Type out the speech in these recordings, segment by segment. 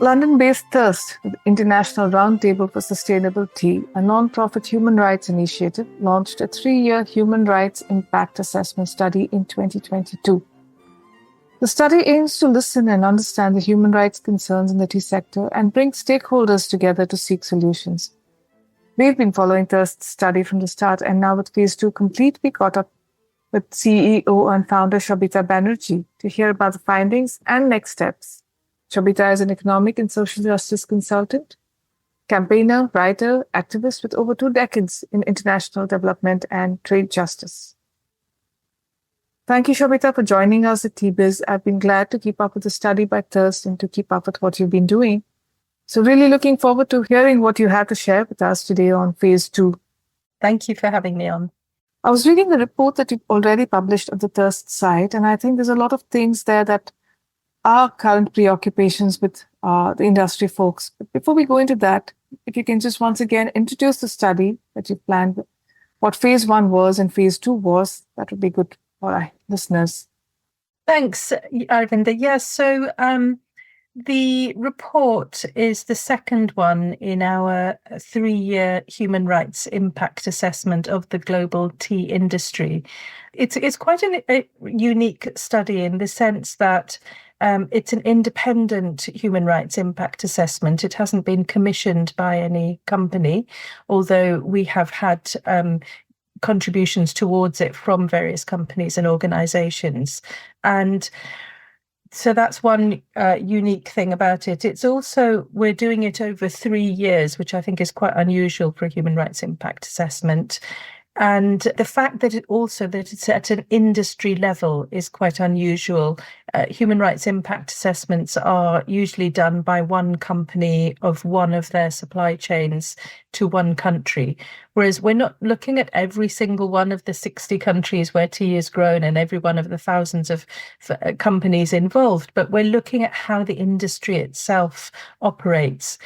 London-based Thirst, the International Roundtable for Sustainable Tea, a non-profit human rights initiative, launched a 3-year human rights impact assessment study in 2022. The study aims to listen and understand the human rights concerns in the tea sector and bring stakeholders together to seek solutions. We've been following Thirst's study from the start, and now with Phase 2 complete, we caught up with CEO and founder Sabita Banerji to hear about the findings and next steps. Sabita is an economic and social justice consultant, campaigner, writer, activist with over 2 decades in international development and trade justice. Thank you, Sabita, for joining us at TBiz. I've been glad to keep up with the study by Thirst and to keep up with what you've been doing. So really looking forward to hearing what you have to share with us today on Phase 2. Thank you for having me on. I was reading the report that you've already published on the Thirst site, and I think there's a lot of things there that are current preoccupations with the industry folks. But before we go into that, if you can just once again introduce the study that you planned, what Phase 1 was and Phase 2 was, that would be good for our listeners. Thanks, Arvinda. Yes, so the report is the second one in our 3-year human rights impact assessment of the global tea industry. It's quite a unique study in the sense that it's an independent human rights impact assessment. It hasn't been commissioned by any company, although we have had contributions towards it from various companies and organizations. And so that's one unique thing about it. It's also, we're doing it over 3 years, which I think is quite unusual for a human rights impact assessment. And the fact that it's at an industry level is quite unusual. Human rights impact assessments are usually done by one company of one of their supply chains to one country, whereas we're not looking at every single one of the 60 countries where tea is grown and every one of the thousands of companies involved, but we're looking at how the industry itself operates,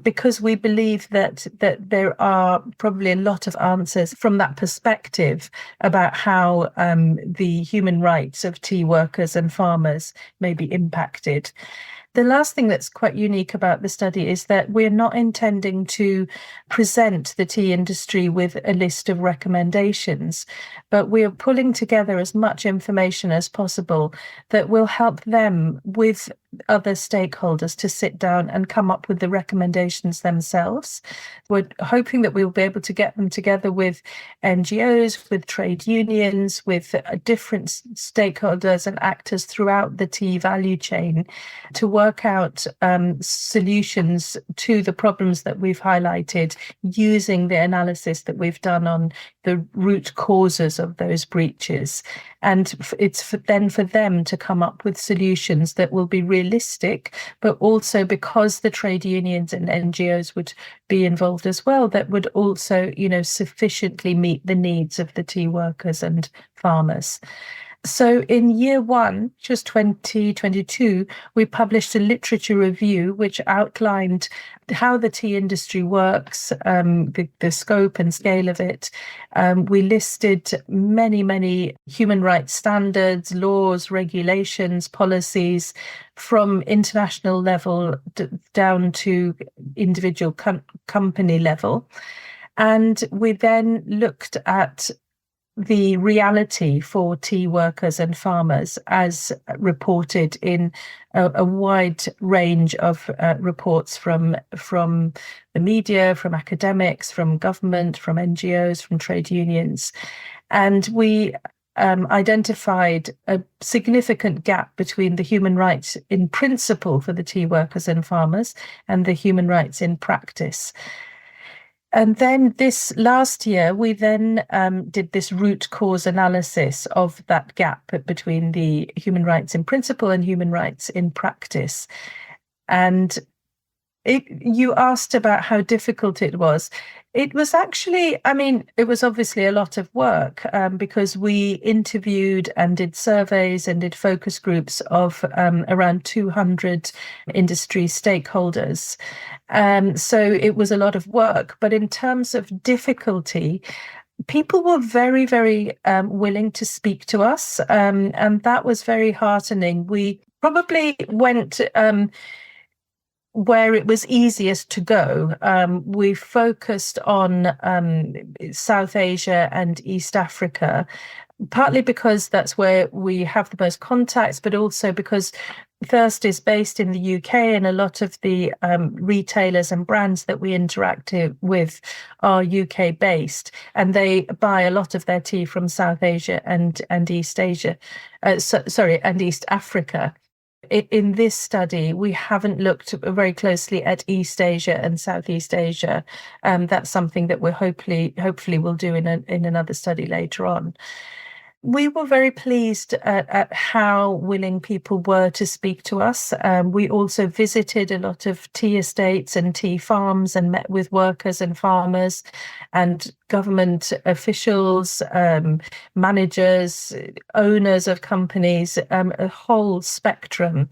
because we believe that there are probably a lot of answers from that perspective about how the human rights of tea workers and farmers may be impacted. The last thing that's quite unique about the study is that we're not intending to present the tea industry with a list of recommendations, but we're pulling together as much information as possible that will help them with other stakeholders to sit down and come up with the recommendations themselves. We're hoping that we'll be able to get them together with NGOs, with trade unions, with different stakeholders and actors throughout the tea value chain to work out solutions to the problems that we've highlighted using the analysis that we've done on the root causes of those breaches. And it's for them to come up with solutions that will be realistic, but also, because the trade unions and NGOs would be involved as well, that would also, sufficiently meet the needs of the tea workers and farmers. So in year 1, just 2022, we published a literature review which outlined how the tea industry works, the scope and scale of it. We listed many human rights standards, laws, regulations, policies from international level down to individual company level. And we then looked at the reality for tea workers and farmers as reported in a wide range of reports from the media, from academics, from government, from NGOs, from trade unions. And we identified a significant gap between the human rights in principle for the tea workers and farmers and the human rights in practice. And then this last year, we then did this root cause analysis of that gap between the human rights in principle and human rights in practice. And you asked about how difficult it was. It was actually, it was obviously a lot of work because we interviewed and did surveys and did focus groups of around 200 industry stakeholders. So it was a lot of work. But in terms of difficulty, people were very, very willing to speak to us, and that was very heartening. We probably went where it was easiest to go. We focused on South Asia and East Africa, partly because that's where we have the most contacts, but also because Thirst is based in the UK, and a lot of the retailers and brands that we interact with are UK based, and they buy a lot of their tea from South Asia and East Asia, and East Africa. In this study, we haven't looked very closely at East Asia and Southeast Asia. That's something that we're hopefully will do in another study later on. We were very pleased at how willing people were to speak to us. We also visited a lot of tea estates and tea farms and met with workers and farmers and government officials, managers, owners of companies, a whole spectrum.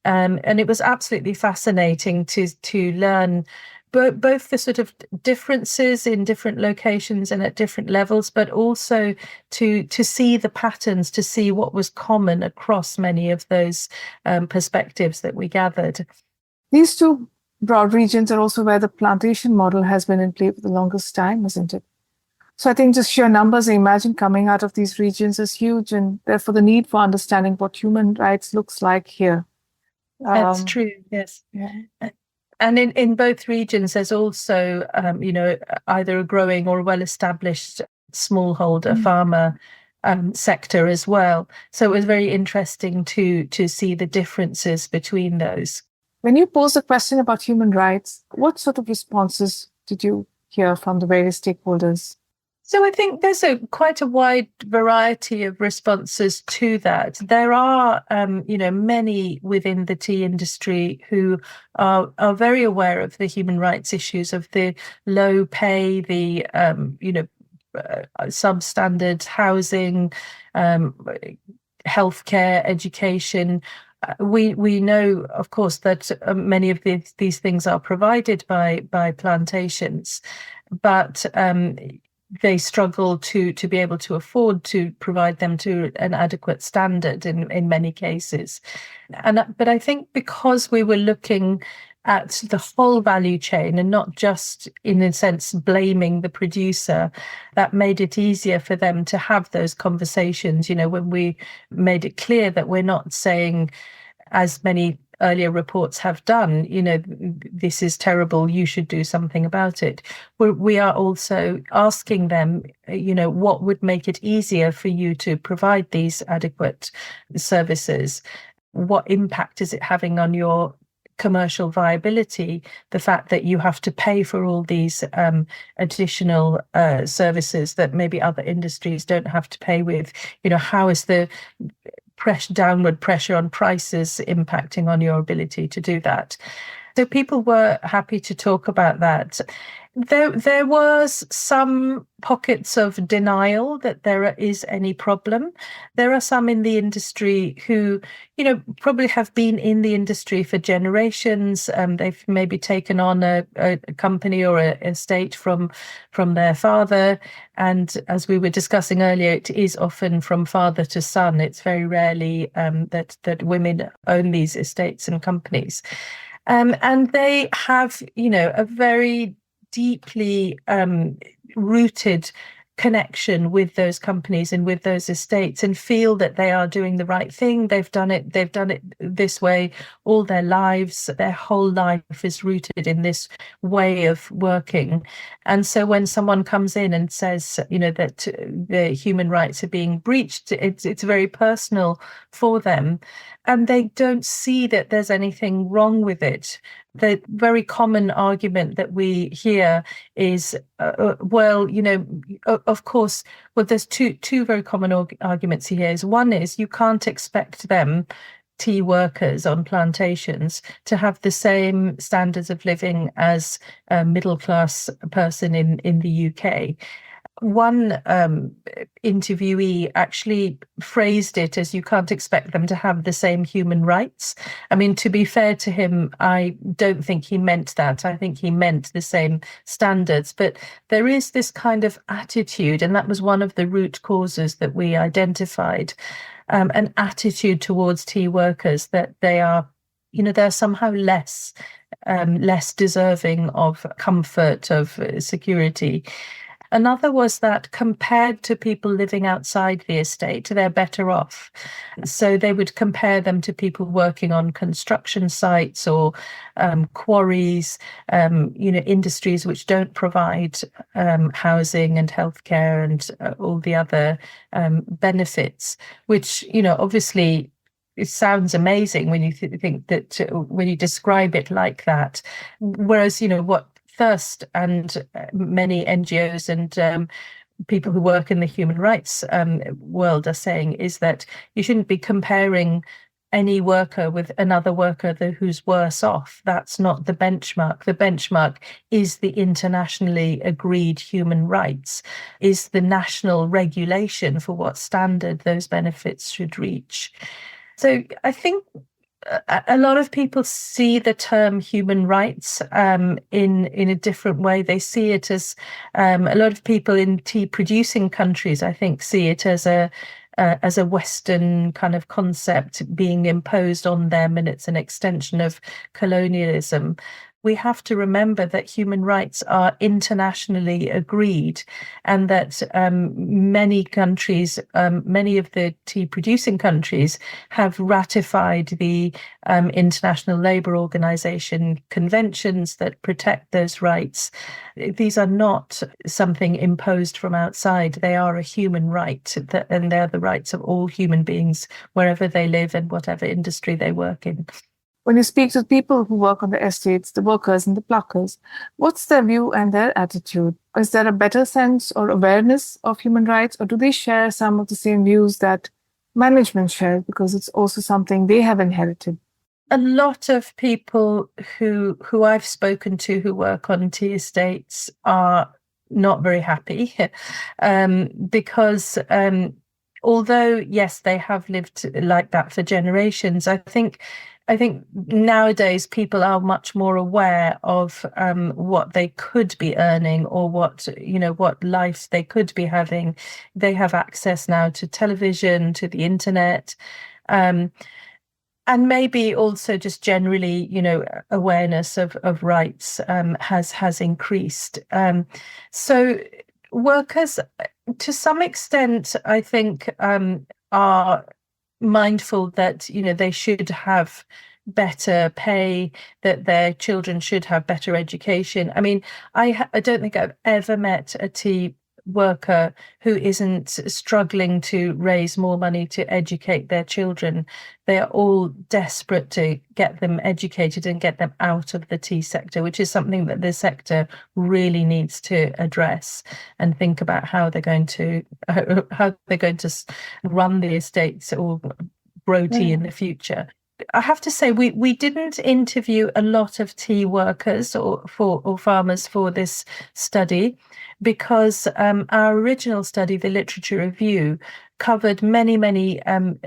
And it was absolutely fascinating to learn both the sort of differences in different locations and at different levels, but also to see the patterns, to see what was common across many of those perspectives that we gathered. These two broad regions are also where the plantation model has been in play for the longest time, isn't it? So I think just sheer numbers, I imagine, coming out of these regions is huge, and therefore the need for understanding what human rights looks like here. That's true, yes. Yeah. And in both regions, there's also, either a growing or well-established smallholder farmer sector as well. So it was very interesting to see the differences between those. When you posed a question about human rights, what sort of responses did you hear from the various stakeholders? So I think there's quite a wide variety of responses to that. There are, many within the tea industry who are very aware of the human rights issues, of the low pay, the substandard housing, healthcare, education. We know, of course, that many of these things are provided by plantations, but they struggle to be able to afford to provide them to an adequate standard in many cases. But I think because we were looking at the whole value chain and not just, in a sense, blaming the producer, that made it easier for them to have those conversations. When we made it clear that we're not saying, as many earlier reports have done, this is terrible, you should do something about it. We are also asking them, what would make it easier for you to provide these adequate services? What impact is it having on your commercial viability, the fact that you have to pay for all these additional services that maybe other industries don't have to pay with? How is the downward pressure on prices impacting on your ability to do that? So people were happy to talk about that. There was some pockets of denial that there is any problem. There are some in the industry who, probably have been in the industry for generations. They've maybe taken on a company or a estate from their father. And as we were discussing earlier, it is often from father to son. It's very rarely that women own these estates and companies. And they have, a very deeply rooted connection with those companies and with those estates, and feel that they are doing the right thing. They've done it this way all their lives. Their whole life is rooted in this way of working. And so when someone comes in and says, that the human rights are being breached, it's very personal for them, and they don't see that there's anything wrong with it. The very common argument that we hear is, of course, there's two very common arguments here. One is you can't expect them, tea workers on plantations, to have the same standards of living as a middle class person in the UK. One interviewee actually phrased it as you can't expect them to have the same human rights. I mean, to be fair to him, I don't think he meant that. I think he meant the same standards. But there is this kind of attitude, and that was one of the root causes that we identified, an attitude towards tea workers that they are, they're somehow less deserving of comfort, of security. Another was that compared to people living outside the estate, they're better off. So they would compare them to people working on construction sites or quarries, industries which don't provide housing and healthcare and all the other benefits, which, obviously it sounds amazing when you think that when you describe it like that. Whereas, what Thirst and many NGOs and people who work in the human rights world are saying is that you shouldn't be comparing any worker with another worker who's worse off. That's not the benchmark. The benchmark is the internationally agreed human rights, is the national regulation for what standard those benefits should reach. So I think a lot of people see the term human rights in a different way. They see it as a lot of people in tea producing countries, I think, see it as a Western kind of concept being imposed on them, and it's an extension of colonialism. We have to remember that human rights are internationally agreed, and that many countries, many of the tea producing countries, have ratified the International Labour Organization conventions that protect those rights. These are not something imposed from outside. They are a human right, and they're the rights of all human beings, wherever they live and whatever industry they work in. When you speak to people who work on the estates, the workers and the pluckers, what's their view and their attitude? Is there a better sense or awareness of human rights, or do they share some of the same views that management shares, because it's also something they have inherited? A lot of people who I've spoken to who work on tea estates are not very happy because although, yes, they have lived like that for generations, I think nowadays people are much more aware of what they could be earning, or what life they could be having. They have access now to television, to the internet, and maybe also just generally, awareness of rights has increased. So workers, to some extent, I think, are mindful that they should have better pay, that their children should have better education. I mean, I don't think I've ever met a tea worker who isn't struggling to raise more money to educate their children. They are all desperate to get them educated and get them out of the tea sector, which is something that the sector really needs to address and think about how they're going to run the estates or grow tea in the future. I have to say, we didn't interview a lot of tea workers or farmers for this study, because our original study, the literature review, covered many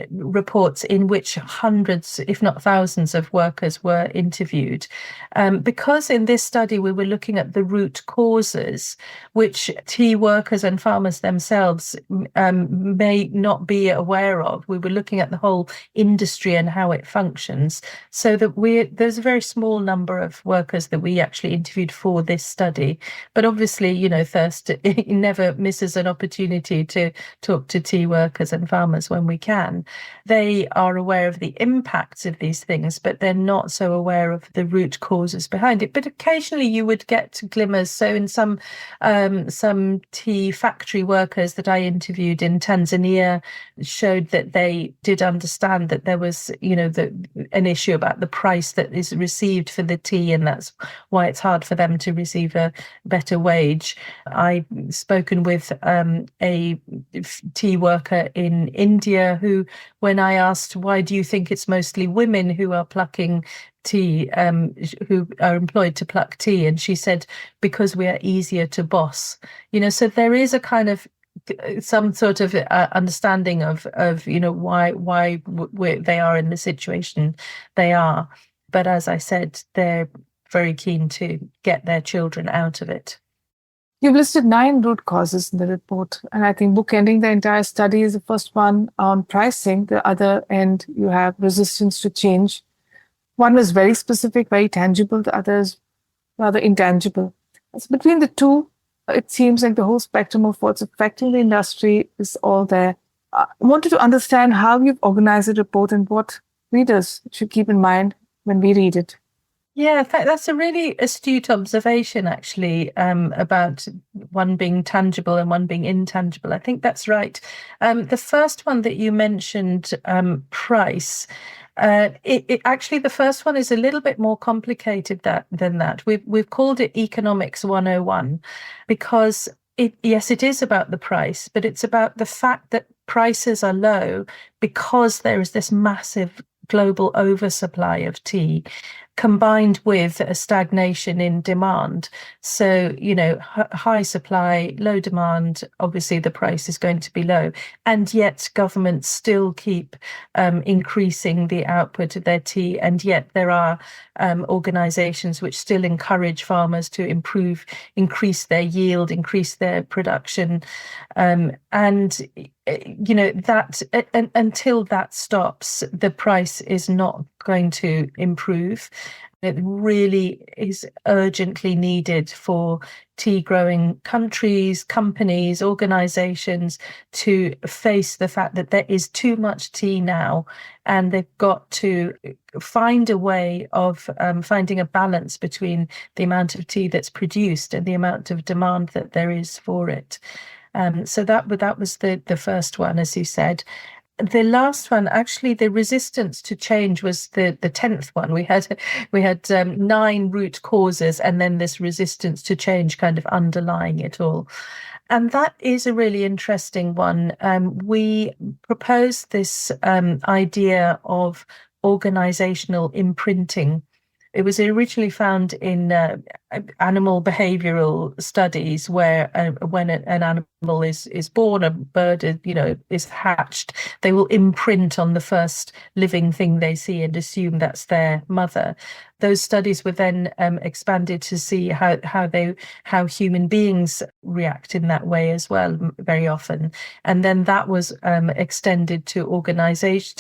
reports in which hundreds, if not thousands, of workers were interviewed. Because in this study we were looking at the root causes, which tea workers and farmers themselves may not be aware of. We were looking at the whole industry and how it functions. So that there's a very small number of workers that we actually interviewed for this study. But obviously, Thirst never misses an opportunity to talk to tea workers and farmers when we can. They are aware of the impacts of these things, but they're not so aware of the root causes behind it. But occasionally you would get glimmers. So in some tea factory workers that I interviewed in Tanzania showed that they did understand that there was, an issue about the price that is received for the tea, and that's why it's hard for them to receive a better wage. I've spoken with a tea worker in India who, when I asked, why do you think it's mostly women who are plucking tea, who are employed to pluck tea, and she said, because we are easier to boss. So there is a kind of some sort of understanding of why they are in the situation they are. But as I said, they're very keen to get their children out of it. You've listed 9 root causes in the report, and I think bookending the entire study is the first one on pricing. The other end, you have resistance to change. One was very specific, very tangible. The other is rather intangible. So between the two, it seems like the whole spectrum of what's affecting the industry is all there. I wanted to understand how you've organized the report and what readers should keep in mind when we read it. Yeah, that's a really astute observation, actually, about one being tangible and one being intangible. I think that's right. The first one that you mentioned, price, it actually, the first one is a little bit more complicated than that. We've called it Economics 101 because yes, it is about the price, but it's about the fact that prices are low because there is this massive global oversupply of tea, combined with a stagnation in demand. So, high supply, low demand, obviously the price is going to be low. And yet governments still keep increasing the output of their tea. And yet there are organizations which still encourage farmers to increase their yield, increase their production. That until that stops, the price is not going to improve. It really is urgently needed for tea growing countries, companies, organizations to face the fact that there is too much tea now, and they've got to find a way of finding a balance between the amount of tea that's produced and the amount of demand that there is for it. So that was the first one, as you said. The last one, actually, the resistance to change was the 10th one. We had 9 root causes, and then this resistance to change kind of underlying it all. And that is a really interesting one. We proposed this idea of organizational imprinting. It was originally found in animal behavioral studies, where when an animal is born, a bird is hatched, they will imprint on the first living thing they see and assume that's their mother. Those studies were then expanded to see how human beings react in that way as well, very often. And then that was extended to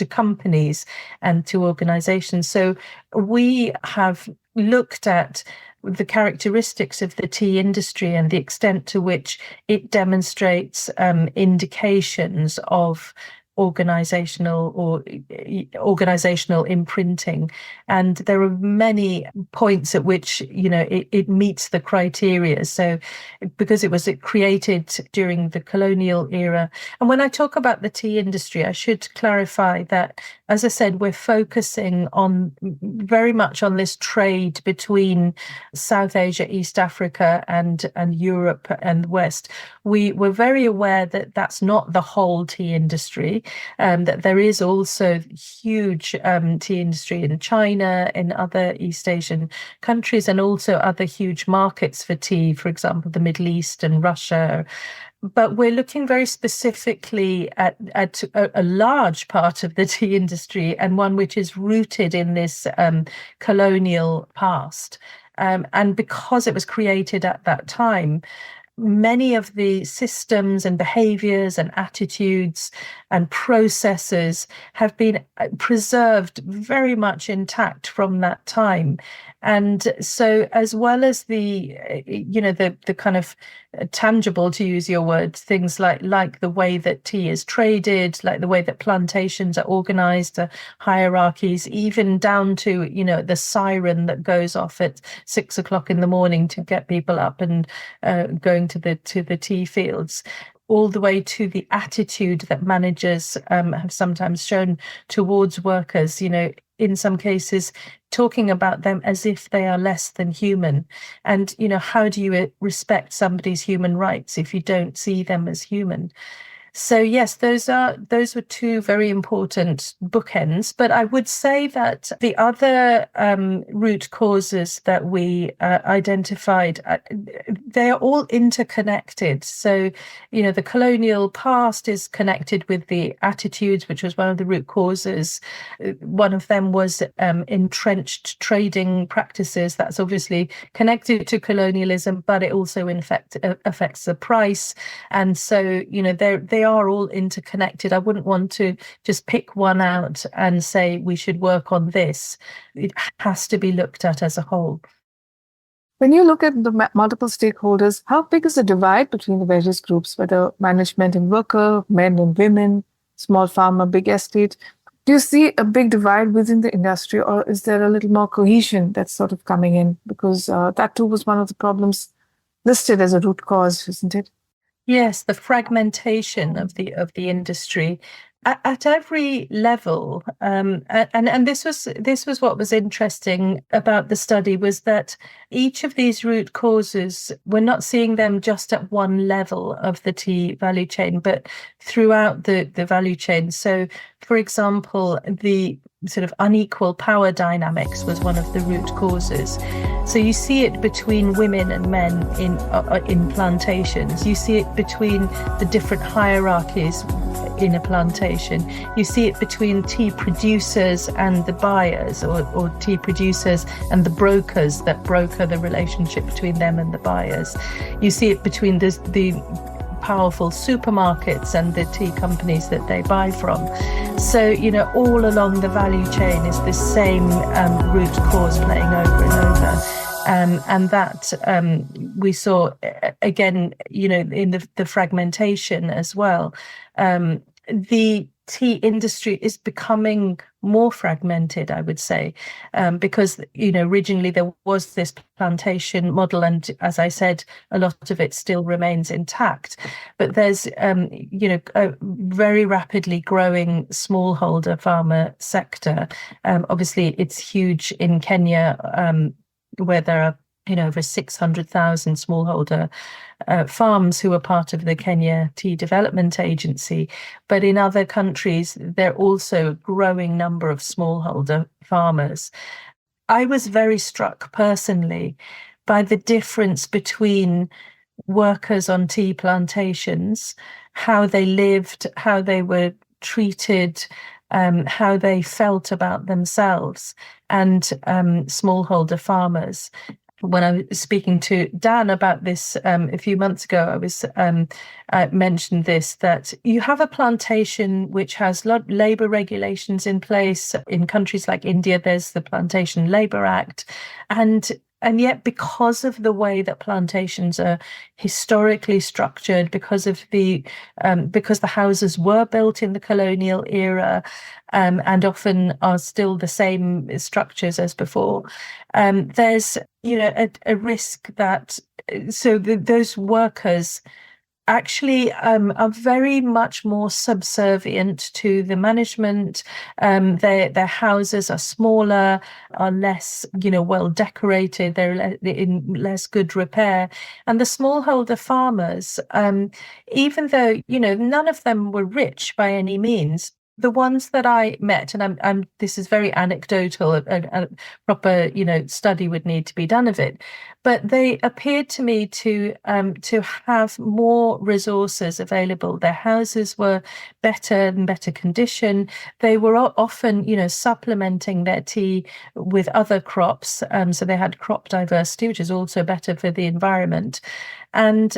companies and to organizations. So we have looked at the characteristics of the tea industry and the extent to which it demonstrates indications of organizational imprinting, and there are many points at which it meets the criteria. So because it was created during the colonial era, and when I talk about the tea industry, I should clarify that, as I said, we're focusing on very much on this trade between South Asia, East Africa, and Europe and the West. We were very aware that that's not the whole tea industry. That there is also huge tea industry in China, in other East Asian countries, and also other huge markets for tea, for example, the Middle East and Russia. But we're looking very specifically at a large part of the tea industry, and one which is rooted in this colonial past. And because it was created at that time, many of the systems and behaviors and attitudes and processes have been preserved very much intact from that time. And so, as well as the kind of tangible, to use your word, things like the way that tea is traded, like the way that plantations are organized, hierarchies, even down to the siren that goes off at 6 o'clock in the morning to get people up and going to the tea fields, all the way to the attitude that managers have sometimes shown towards workers, in some cases talking about them as if they are less than human. And, how do you respect somebody's human rights if you don't see them as human? So yes, those were two very important bookends. But I would say that the other root causes that we identified, they are all interconnected. So, the colonial past is connected with the attitudes, which was one of the root causes. One of them was entrenched trading practices. That's obviously connected to colonialism, but it also affects the price. And so, they are all interconnected. I wouldn't want to just pick one out and say we should work on this. It has to be looked at as a whole. When you look at the multiple stakeholders, how big is the divide between the various groups, whether management and worker, men and women, small farmer, big estate? Do you see a big divide within the industry, or is there a little more cohesion that's sort of coming in? Because that too was one of the problems listed as a root cause, isn't it? Yes, the fragmentation of the industry at every level, and this was what was interesting about the study, was that each of these root causes, we're not seeing them just at one level of the tea value chain, but throughout the value chain. So, for example, the sort of unequal power dynamics was one of the root causes. So you see it between women and men in plantations. You see it between the different hierarchies in a plantation. You see it between tea producers and the buyers, or tea producers and the brokers that broker the relationship between them and the buyers. You see it between the powerful supermarkets and the tea companies that they buy from. So, all along the value chain is this same root cause playing over and over. And that we saw, again, in the fragmentation as well. The tea industry is becoming more fragmented, I would say, because, originally there was this plantation model, and as I said, a lot of it still remains intact. But there's, a very rapidly growing smallholder farmer sector. Obviously, it's huge in Kenya, where there are over 600,000 smallholder farms who are part of the Kenya Tea Development Agency. But in other countries, there are also a growing number of smallholder farmers. I was very struck personally by the difference between workers on tea plantations, how they lived, how they were treated, how they felt about themselves, and smallholder farmers. When I was speaking to Dan about this a few months ago, I mentioned this, that you have a plantation which has labor regulations in place. In countries like India, there's the Plantation Labor Act, and yet, because of the way that plantations are historically structured, because the houses were built in the colonial era, and often are still the same structures as before, there's a risk that those workers actually are very much more subservient to the management. Their houses are smaller, are less well decorated, they're in less good repair. And the smallholder farmers, even though none of them were rich by any means, the ones that I met, and I'm this is very anecdotal, a proper study would need to be done of it, but they appeared to me to have more resources available. Their houses were better and better condition. They were often supplementing their tea with other crops, so they had crop diversity, which is also better for the environment. And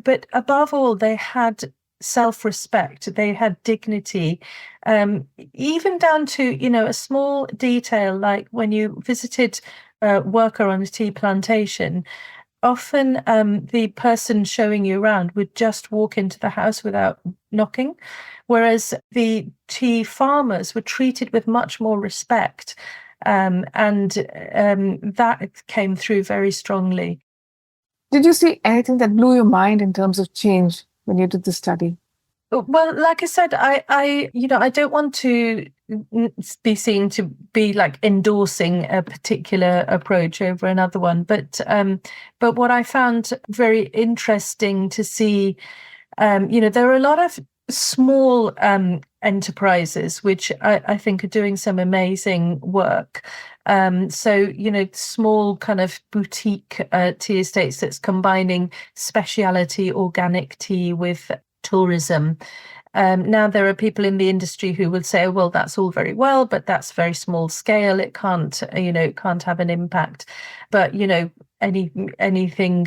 but above all, they had self-respect, they had dignity, even down to a small detail, like when you visited a worker on a tea plantation, often the person showing you around would just walk into the house without knocking, whereas the tea farmers were treated with much more respect, and that came through very strongly. Did you see anything that blew your mind in terms of change when you did the study? Well, like I said, I don't want to be seen to be like endorsing a particular approach over another one, but what I found very interesting to see There are a lot of small enterprises which I think are doing some amazing work. Small kind of boutique tea estates that's combining specialty organic tea with tourism. Now there are people in the industry who would say, well, that's all very well, but that's very small scale. It can't have an impact. But, anything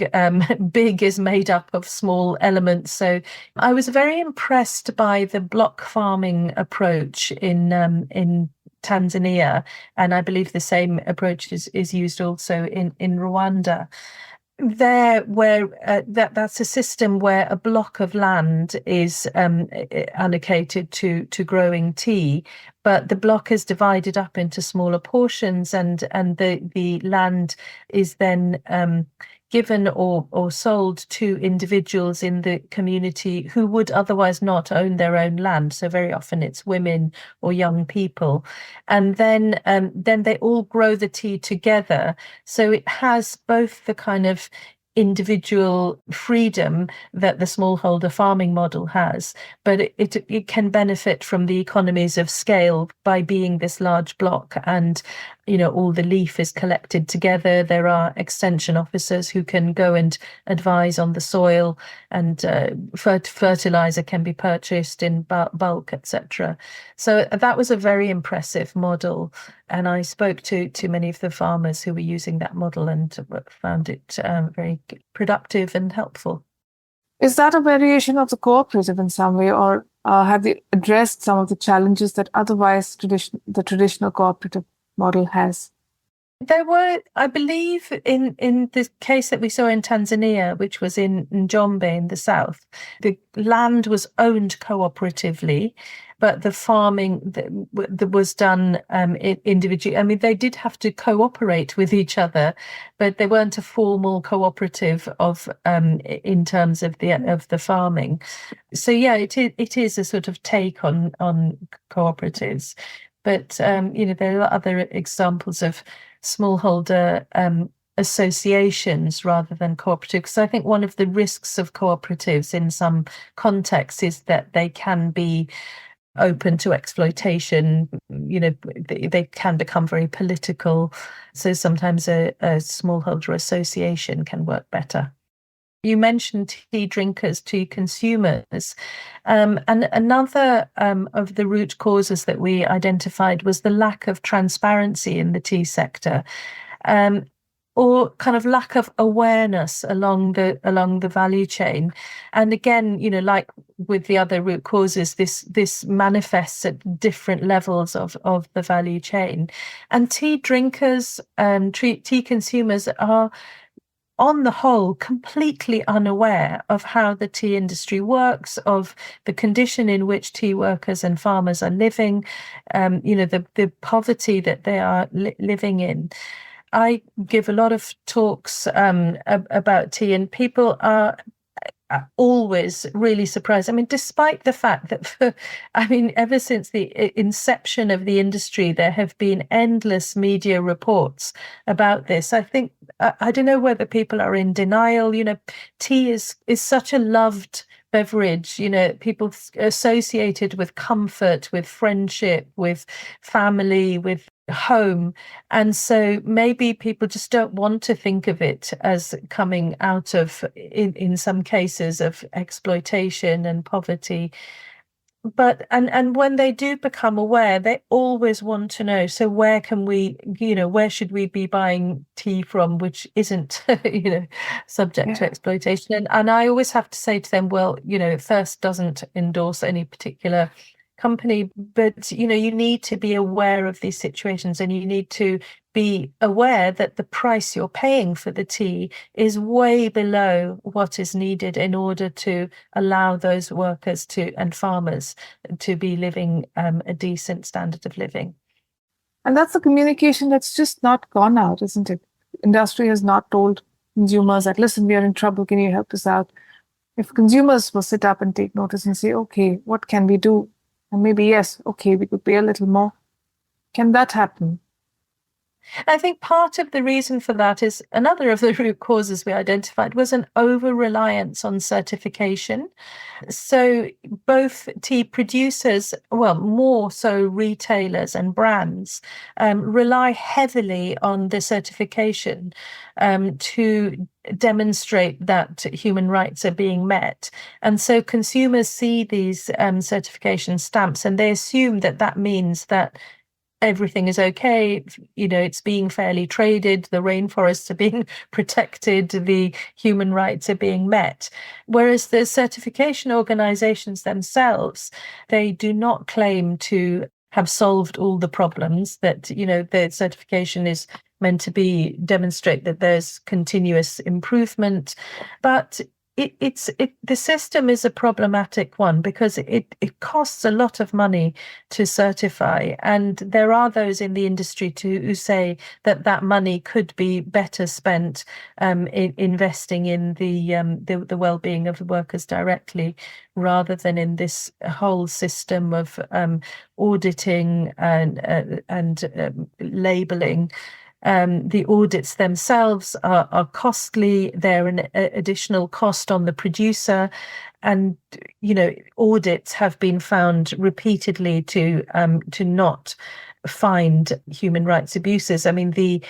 big is made up of small elements. So I was very impressed by the block farming approach in Tanzania, and I believe the same approach is used also in Rwanda. That's a system where a block of land is allocated to growing tea, but the block is divided up into smaller portions, and the land is then given or sold to individuals in the community who would otherwise not own their own land. So very often it's women or young people, and then they all grow the tea together. So it has both the kind of individual freedom that the smallholder farming model has, but it can benefit from the economies of scale by being this large block, and all the leaf is collected together. There are extension officers who can go and advise on the soil, and fertilizer can be purchased in bulk, etc. So that was a very impressive model, and I spoke to many of the farmers who were using that model and found it very productive and helpful. Is that a variation of the cooperative in some way, or have they addressed some of the challenges that otherwise the traditional cooperative model has? There were, I believe, in the case that we saw in Tanzania, which was in Njombe in the south, the land was owned cooperatively, but the farming that was done individually. I mean, they did have to cooperate with each other, but they weren't a formal cooperative in terms of the farming. So yeah, it is a sort of take on cooperatives. But there are other examples of smallholder associations rather than cooperatives. Because I think one of the risks of cooperatives in some contexts is that they can be open to exploitation. They can become very political. So sometimes a smallholder association can work better. You mentioned tea drinkers, tea consumers. And another of the root causes that we identified was the lack of transparency in the tea sector, or kind of lack of awareness along the value chain. And again, like with the other root causes, this manifests at different levels of the value chain. And tea drinkers, tea consumers are, on the whole, completely unaware of how the tea industry works, of the condition in which tea workers and farmers are living, the poverty that they are living in. I give a lot of talks about tea, and people are always really surprised. I mean, despite the fact that ever since the inception of the industry, there have been endless media reports about this. I think, I don't know whether people are in denial. Tea is such a loved beverage, people associated with comfort, with friendship, with family, with home. And so maybe people just don't want to think of it as coming out of, in some cases, of exploitation and poverty. But and when they do become aware, they always want to know, so where can we, where should we be buying tea from which isn't subject to exploitation? And I always have to say to them, well, Thirst doesn't endorse any particular company, but you need to be aware of these situations, and you need to be aware that the price you're paying for the tea is way below what is needed in order to allow those workers and farmers to be living a decent standard of living. And that's the communication that's just not gone out, isn't it? Industry has not told consumers that, listen, we are in trouble, can you help us out? If consumers will sit up and take notice and say, okay, what can we do? And maybe, yes, okay, we could pay a little more. Can that happen? I think part of the reason for that is another of the root causes we identified was an over-reliance on certification. So both tea producers, well, more so retailers and brands, rely heavily on the certification to demonstrate that human rights are being met. And so consumers see these certification stamps and they assume that that means that everything is okay, it's being fairly traded, the rainforests are being protected, the human rights are being met. Whereas the certification organizations themselves, they do not claim to have solved all the problems, that, the certification is meant to be demonstrate that there's continuous improvement. But the system is a problematic one because it costs a lot of money to certify, and there are those in the industry who say that money could be better spent in investing in the well-being of the workers directly, rather than in this whole system of auditing and labeling. The audits themselves are costly. They're an additional cost on the producer. And, audits have been found repeatedly to not find human rights abuses. I mean, the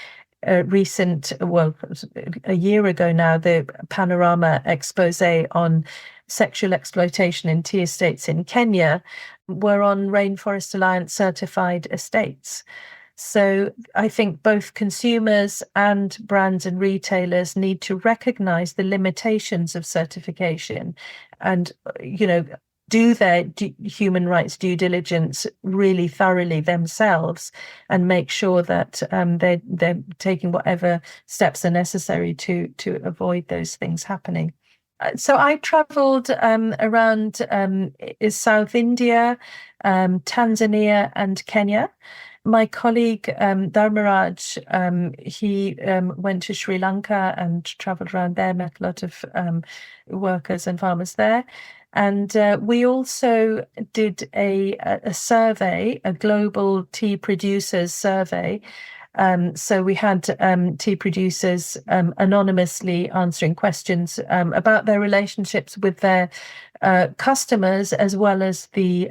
recent, a year ago now, the Panorama expose on sexual exploitation in tea estates in Kenya were on Rainforest Alliance certified estates. So I think both consumers and brands and retailers need to recognize the limitations of certification and, do their human rights due diligence really thoroughly themselves and make sure that they're taking whatever steps are necessary to avoid those things happening. So I traveled around South India, Tanzania, and Kenya. My colleague Dharmaraj, he went to Sri Lanka and traveled around there, met a lot of workers and farmers there. And we also did a survey, a global tea producers survey. So we had tea producers anonymously answering questions about their relationships with their customers, as well as the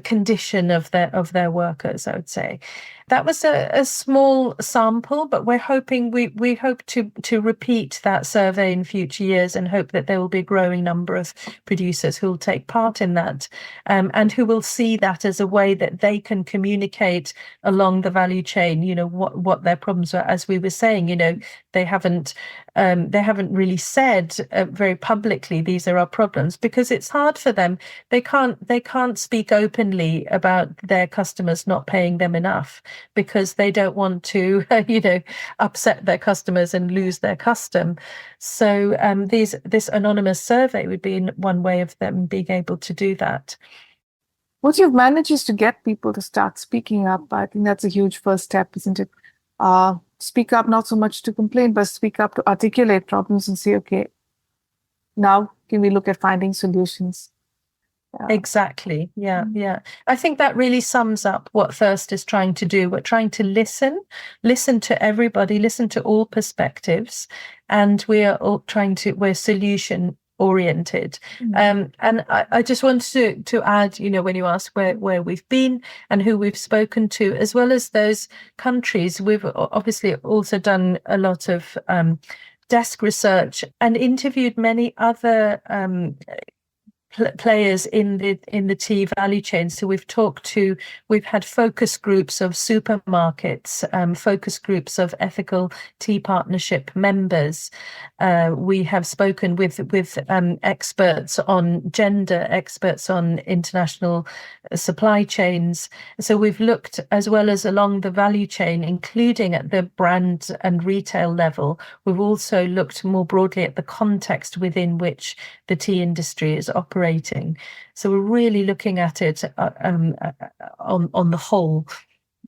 condition of their workers, I would say. That was a small sample, but we're hoping we hope to repeat that survey in future years and hope that there will be a growing number of producers who will take part in that and who will see that as a way that they can communicate along the value chain, what their problems are. As we were saying, they haven't really said very publicly these are our problems because it's hard for them. They can't speak openly about their customers not paying them enough because they don't want to upset their customers and lose their custom. So this anonymous survey would be one way of them being able to do that. What you've managed is to get people to start speaking up. I think that's a huge first step, isn't it? Speak up, not so much to complain, but speak up to articulate problems and say, okay, now can we look at finding solutions? Exactly. Yeah. I think that really sums up what Thirst is trying to do. We're trying to listen to everybody, listen to all perspectives, and we're solution oriented. And I just wanted to add, when you ask where we've been and who we've spoken to, as well as those countries, we've obviously also done a lot of desk research and interviewed many other players in the tea value chain. So we've had focus groups of supermarkets, focus groups of ethical tea partnership members. We have spoken with experts on gender, experts on international supply chains. So we've looked as well as along the value chain, including at the brand and retail level. We've also looked more broadly at the context within which the tea industry is operating. So we're really looking at it on the whole.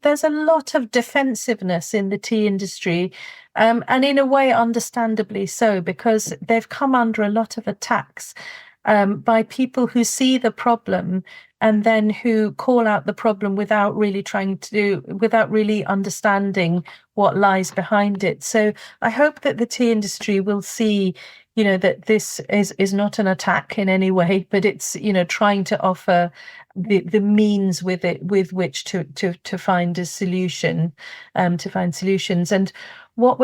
There's a lot of defensiveness in the tea industry, and in a way, understandably so, because they've come under a lot of attacks by people who see the problem and then who call out the problem without really understanding what lies behind it. So I hope that the tea industry will see, that this is not an attack in any way, but it's, trying to offer the means with which to find a solution, to find solutions. And what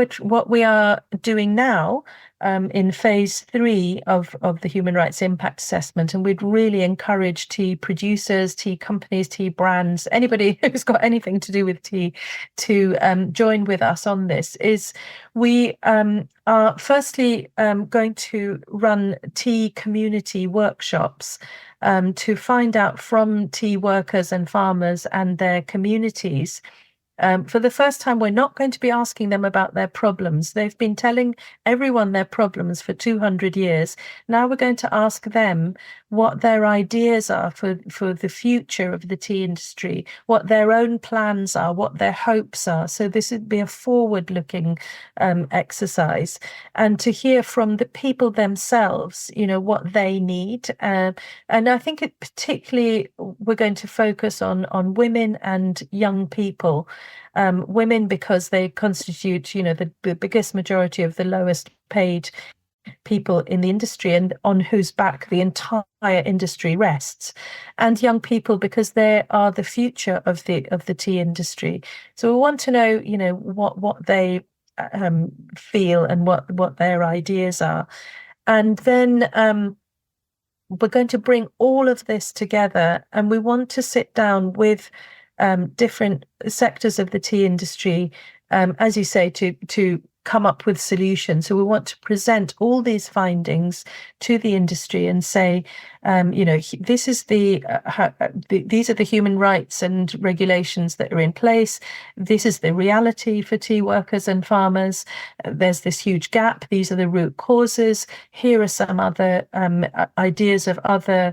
we are doing now, in phase 3 of the human rights impact assessment, and we'd really encourage tea producers, tea companies, tea brands, anybody who's got anything to do with tea, to join with us on this, is we are firstly going to run tea community workshops to find out from tea workers and farmers and their communities. For the first time, we're not going to be asking them about their problems. They've been telling everyone their problems for 200 years. Now we're going to ask them what their ideas are for the future of the tea industry, what their own plans are, what their hopes are. So this would be a forward-looking exercise, and to hear from the people themselves, what they need. And I think particularly we're going to focus on women and young people. Women, because they constitute, the biggest majority of the lowest paid people in the industry and on whose back the entire industry rests, and young people because they are the future of the tea industry. So we want to know, what they feel and what their ideas are, and then we're going to bring all of this together, and we want to sit down with different sectors of the tea industry, as you say, to come up with solutions. So we want to present all these findings to the industry and say, this is these are the human rights and regulations that are in place. This is the reality for tea workers and farmers. There's this huge gap. These are the root causes. Here are some other ideas of other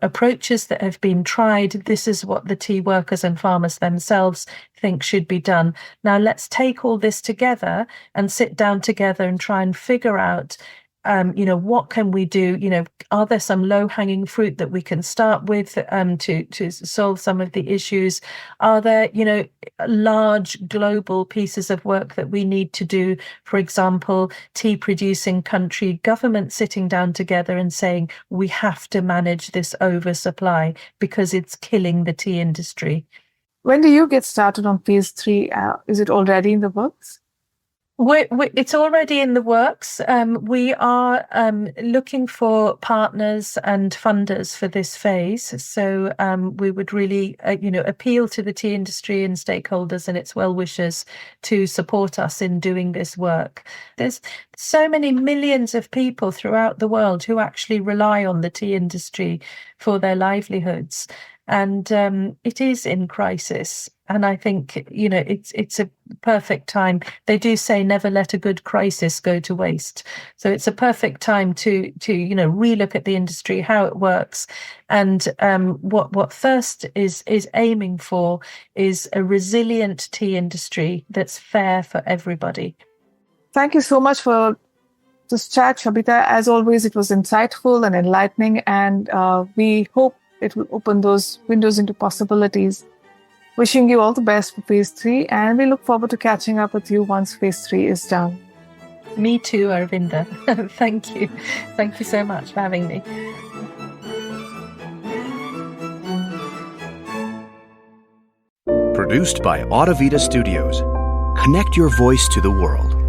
approaches that have been tried. This is what the tea workers and farmers themselves think should be done. Now let's take all this together and sit down together and try and figure out, what can we do? Are there some low-hanging fruit that we can start with to solve some of the issues? Are there, large global pieces of work that we need to do? For example, tea-producing country governments sitting down together and saying, we have to manage this oversupply because it's killing the tea industry. When do you get started on phase 3? Is it already in the works? It's already in the works. We are looking for partners and funders for this phase. So we would really, appeal to the tea industry and stakeholders and its well-wishers to support us in doing this work. There's so many millions of people throughout the world who actually rely on the tea industry for their livelihoods. And it is in crisis. And I think, it's a perfect time. They do say never let a good crisis go to waste. So it's a perfect time to relook at the industry, how it works. And what Thirst is aiming for is a resilient tea industry that's fair for everybody. Thank you so much for this chat, Sabita. As always, it was insightful and enlightening. And we hope it will open those windows into possibilities. Wishing you all the best for phase 3, and we look forward to catching up with you once phase 3 is done. Me too, Arvinda. Thank you. Thank you so much for having me. Produced by Audavita Studios. Connect your voice to the world.